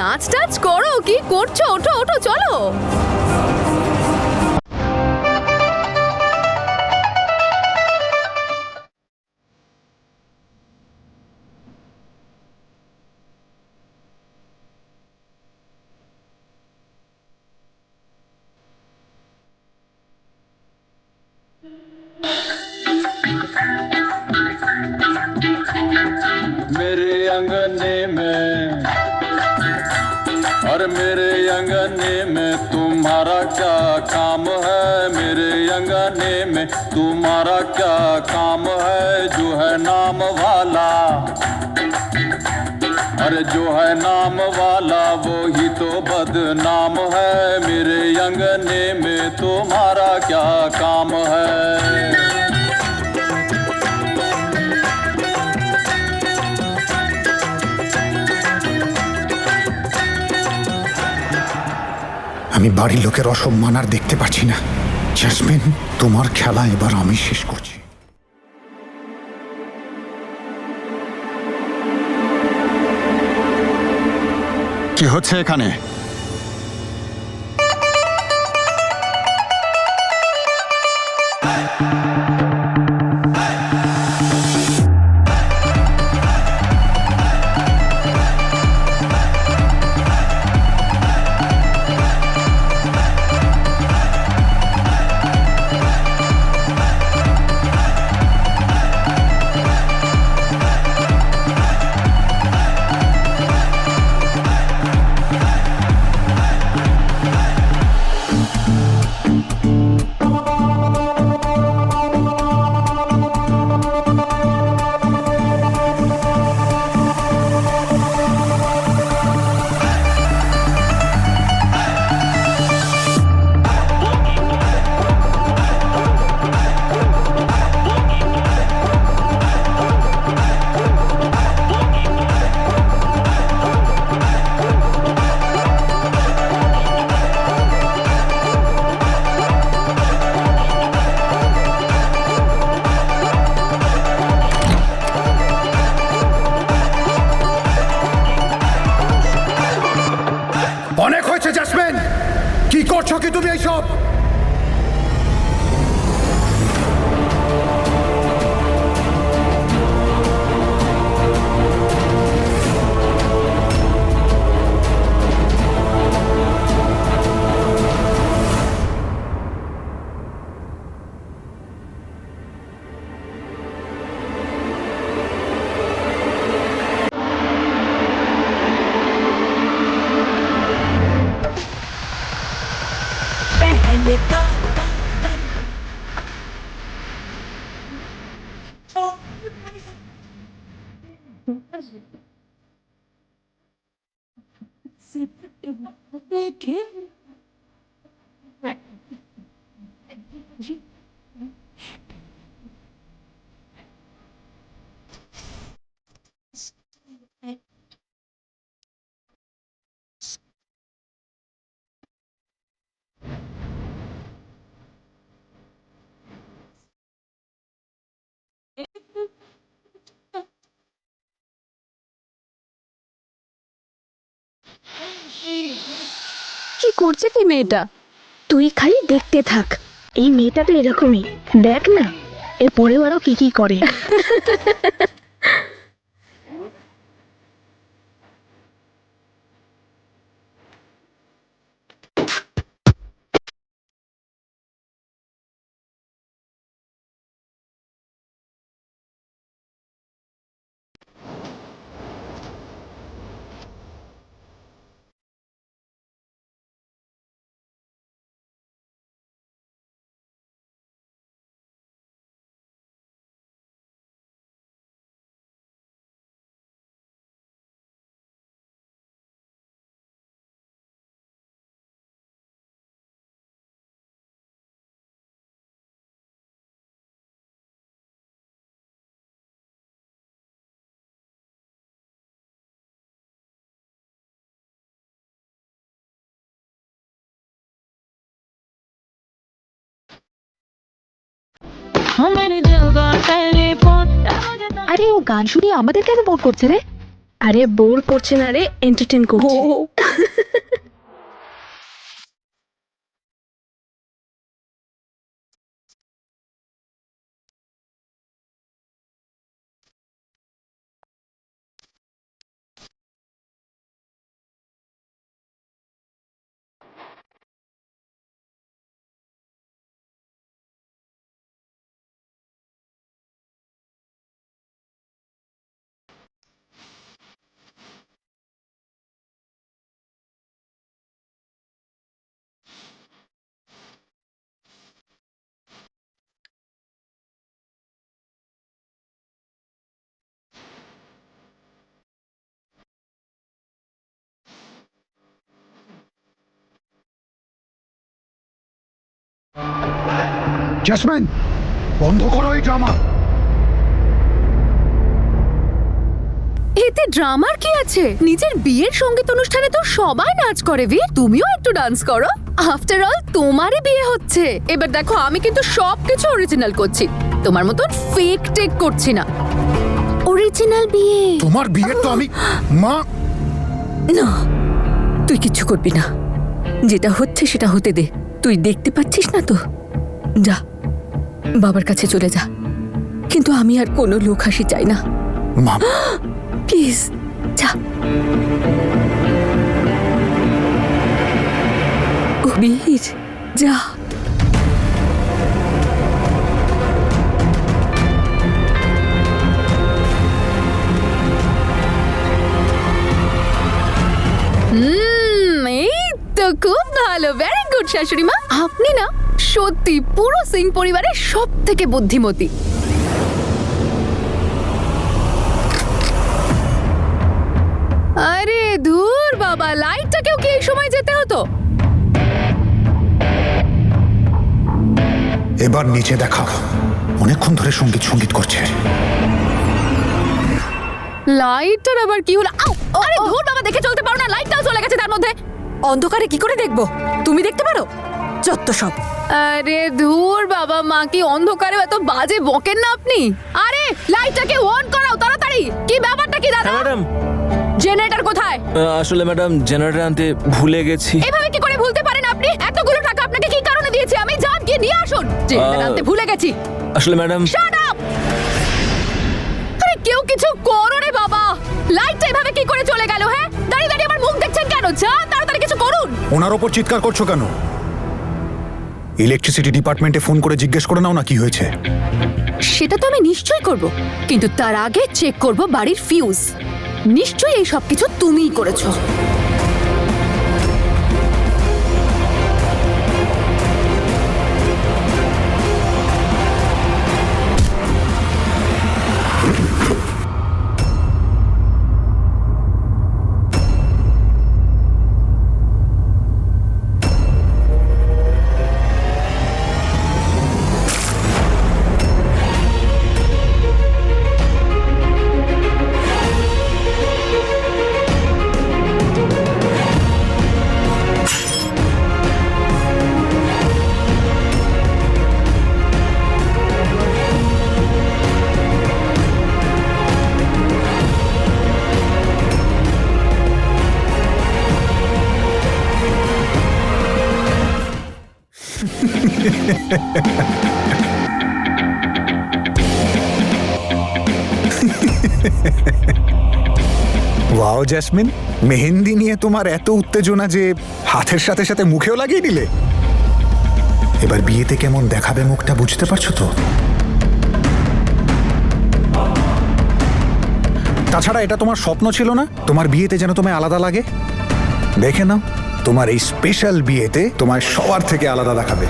নাচ টাচ করো, কি করছো? ওঠো ওঠো, চলো। मेरे अंगने में और मेरे अंगने में तुम्हारा क्या काम है? मेरे अंगने में तुम्हारा क्या काम है? जो है नाम वाला, अरे जो है नाम वाला वो ही तो बदनाम है। मेरे अंगने में तुम्हारा क्या काम है? আমি বাড়ির লোকের অসম্মান আর দেখতে পাচ্ছি না। জেসমিন, তোমার খেলা এবার আমি শেষ করছি। কি হচ্ছে এখানে? অনেক হয়েছে জেসমিন, কি করছো কি তুমি এইসব? কি করছে কি মেয়েটা? তুই খালি দেখতে থাক, এই মেয়েটা তো এরকমই, দেখ না এর পরেও আরো কি কি করে। আরে ও গান শুনিয়ে আমাদের কেন বোর করছে রে? আরে বোর করছে না রে, এন্টারটেইন করছে। জেসমিন, বন্ধ করো এই ড্রামা। এতে ড্রামার কি আছে? নিজের বিয়ের সঙ্গীত অনুষ্ঠানে তো সবাই নাচ করে, বীর তুমিও একটু ডান্স করো। আফটার অল তোমারই বিয়ে হচ্ছে। এবার দেখো, আমি কিন্তু সবকিছু অরিজিনাল করছি, তোমার মতন ফেক টেক করছি না। অরিজিনাল বিয়ে। তোমার বিয়ের তো আমি মা। না, তুই কিচ্ছু করবি না। যেটা হচ্ছে সেটা হতে দে। তুই দেখতে পাচ্ছিস না তো? যা, বাবার কাছে চলে যা। কিন্তু আমি আর কোনো লোক হাসি চাই না, মা প্লিজ যা। ও বীর, যা। এই তো খুব ভালো, ভেরি গুড শাশুড়ি মা। আপনি না সত্যি পুরো সিং পরিবারের সব থেকে বুদ্ধিমতী। আরে ধুর বাবা, লাইটটাকেও কি এই সময় যেতে হতো? এবার নিচে দেখাও। অনেকক্ষণ ধরে সঙ্গীত সঙ্গীত করছে। লাইটটার আবার কি হলো? আউ! আরে ধুর বাবা, দেখে চলতে পারো না? লাইটটাও চলে গেছে তার মধ্যে। অন্ধকারে কি করে দেখবো? তুমি দেখতে পারো? যত সব। আরে ধুর বাবা, মা কি অন্ধকারে এত বাজে বকেন না আপনি? আরে লাইটটাকে অন করাও তাড়াতাড়ি। কি ব্যাপারটা কি দাদা? ম্যাডাম, জেনারেটর কোথায়? আসলে ম্যাডাম জেনারেটর আনতে ভুলে গেছি। এভাবে কি করে ভুলতে পারেন আপনি? এতগুলো টাকা আপনাকে কি কারণে দিয়েছি আমি? যান গিয়ে নিয়ে আসুন। জেনারেটর আনতে ভুলে গেছি। আসলে ম্যাডাম, শাট আপ! আরে কেউ কিছু করো রে বাবা। লাইটটা এভাবে কি করে চলে গেল? হ্যাঁ, দাঁড়িয়ে দাঁড়িয়ে আমার মুখ দেখছেন কেন? যান তাড়াতাড়ি কিছু করুন। ওনার ওপর চিৎকার করছো কেন? ইলেকট্রিসিটি ডিপার্টমেন্টে ফোন করে জিজ্ঞেস করে নাও না কি হয়েছে। সেটা তো আমি নিশ্চয়ই করব, কিন্তু তার আগে চেক করব বাড়ির ফিউজ। নিশ্চয়ই এই সব কিছু তুমিই করেছো। ওয়াও জেসমিন, মেহেন্দি নিয়ে তোমার এত উত্তেজনা যে হাতের সাথে সাথে মুখেও লাগিয়ে দিলে। এবার বিয়েতে কেমন দেখাবে মুখটা বুঝতে পারছো তো? তাছাড়া এটা তোমার স্বপ্ন ছিল না তোমার বিয়েতে যেন তোমায় আলাদা লাগে? দেখে নাও, তোমার এই স্পেশাল বিয়েতে তোমায় সবার থেকে আলাদা দেখাবে।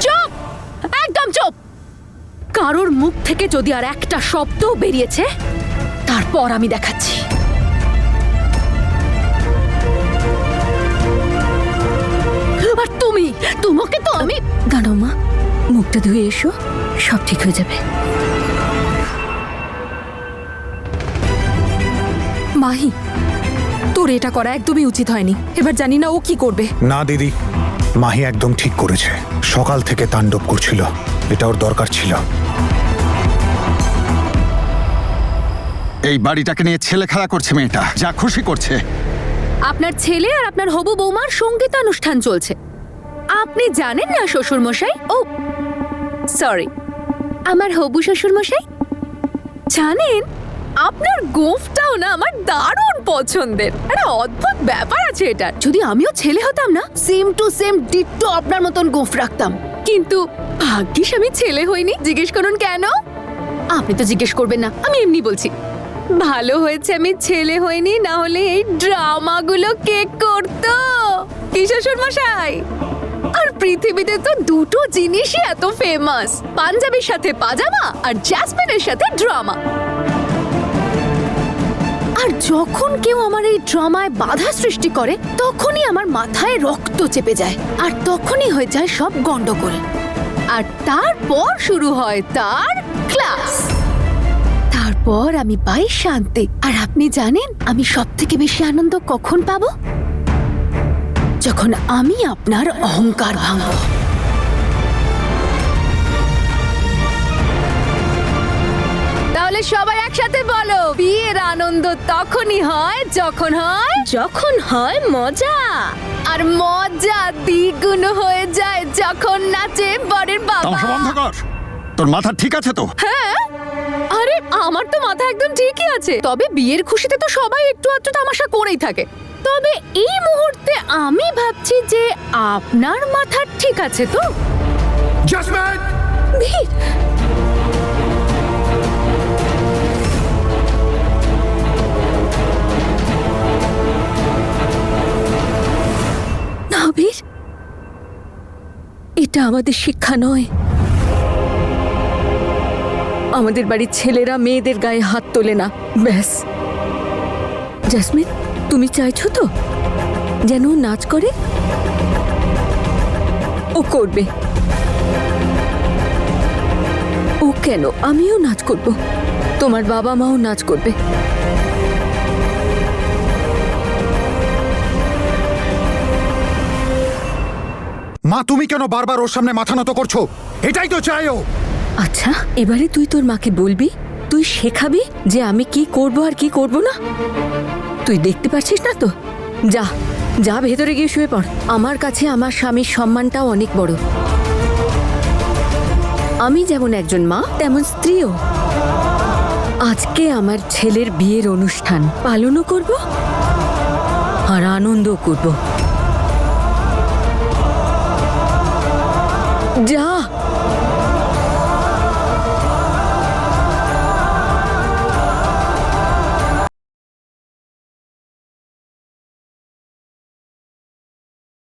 চুপ, একদম চুপ। কারোর মুখ থেকে যদি আর একটা শব্দ বেরিয়েছে, তারপর আমি দেখাচ্ছি। আর তোমাকে তো আমি। দাঁড়াও মা, মুখটা ধুয়ে এসো, সব ঠিক হয়ে যাবে। মাহি, তোর এটা করা একদমই উচিত হয়নি। এবার জানি না ও কি করবে। না দিদি, মাহি একদম ঠিক করেছে, সকাল থেকে তাণ্ডব করছিল, এটা ওর দরকার ছিল। এই বাড়িটাকে নিয়ে ছেলে খেলা করছে মেয়েটা, যা খুশি করছে। আপনার ছেলে আর আপনার হবু বৌমার সঙ্গীতানুষ্ঠান চলছে। আপনি জানেন না শ্বশুর মশাই? ও সরি, আমার হবু শ্বশুর মশাই, জানেন আপনার গোফটাও না আমার দারুণ পছন্দের। একটা অদ্ভুত ব্যাপার আছে এটা। যদি আমিও ছেলে হতাম না, সেম টু সেম ডিট্টো আপনার মতন গোফ রাখতাম। কিন্তু ভাগ্যিস আমি ছেলে হইনি। জিজ্ঞেস করুন কেন? আপনি তো জিজ্ঞেস করবেন না, আমি এমনি বলছি। ভালো হয়েছে আমি ছেলে হইনি, না হলে এই ড্রামাগুলো কে করতো? কি শ্বশুর মশাই? আর পৃথিবীতে তো দুটো জিনিসই এত ফেমাস, পাঞ্জাবির সাথে পাজামা আর জ্যাসমিনের সাথে ড্রামা। আর যখন কেউ আমার এই ড্রামায় বাধা সৃষ্টি করে, তখনই আমার মাথায় রক্ত চেপে যায়, আর তখনই হয়ে যায় সব গন্ডগোল। আর তারপর শুরু হয় তার ক্লাস। তারপর আমি পাই শান্তি। আর আপনি জানেন আমি সবথেকে বেশি আনন্দ কখন পাবো? যখন আমি আপনার অহংকার ভাঙব। তাহলে সবাই একসাথে বলো, বিয়ের আনন্দ তখনই হয় যখন হয় মজা। আর মজা দ্বিগুণ হয়ে যায় যখন নাচে বরের বাবা। তামাশা বন্ধ কর, তোর মাথা ঠিক আছে তো? হ্যাঁ, আরে আমার তো মাথা একদম ঠিকই আছে। তবে বিয়ের খুশিতে তো সবাই একটু আধটু তামাশা করেই থাকে। তবে এই মুহূর্তে আমি ভাবছি যে আপনার মাথা ঠিক আছে তো? জাসমিন! বীর, না বীর, এটা আমাদের শিক্ষা নয়। আমাদের বাড়ির ছেলেরা মেয়েদের গায়ে হাত তোলে না, ব্যাস। জাসমিন, তুমি চাইছো তো যেন ও নাচ করে? ও করবে। ও কেন, আমিও নাচ করব, তোমার বাবা মাও নাচ করবে। মা, তুমি কেন বারবার ওর সামনে মাথা নত করছো? এটাই তো চাই ও। আচ্ছা, এবারে তুই তোর মাকে বলবি, তুই শেখাবি যে আমি কি করব আর কি করব না। তুই দেখতে পাচ্ছিস না তো? যা যা ভেতরে গিয়ে শুয়ে পড়। আমার কাছে আমার স্বামীর সম্মানটাও অনেক বড়। আমি যেমন একজন মা, তেমন স্ত্রীও। আজকে আমার ছেলের বিয়ের অনুষ্ঠান পালনও করব আর আনন্দও করব। যা।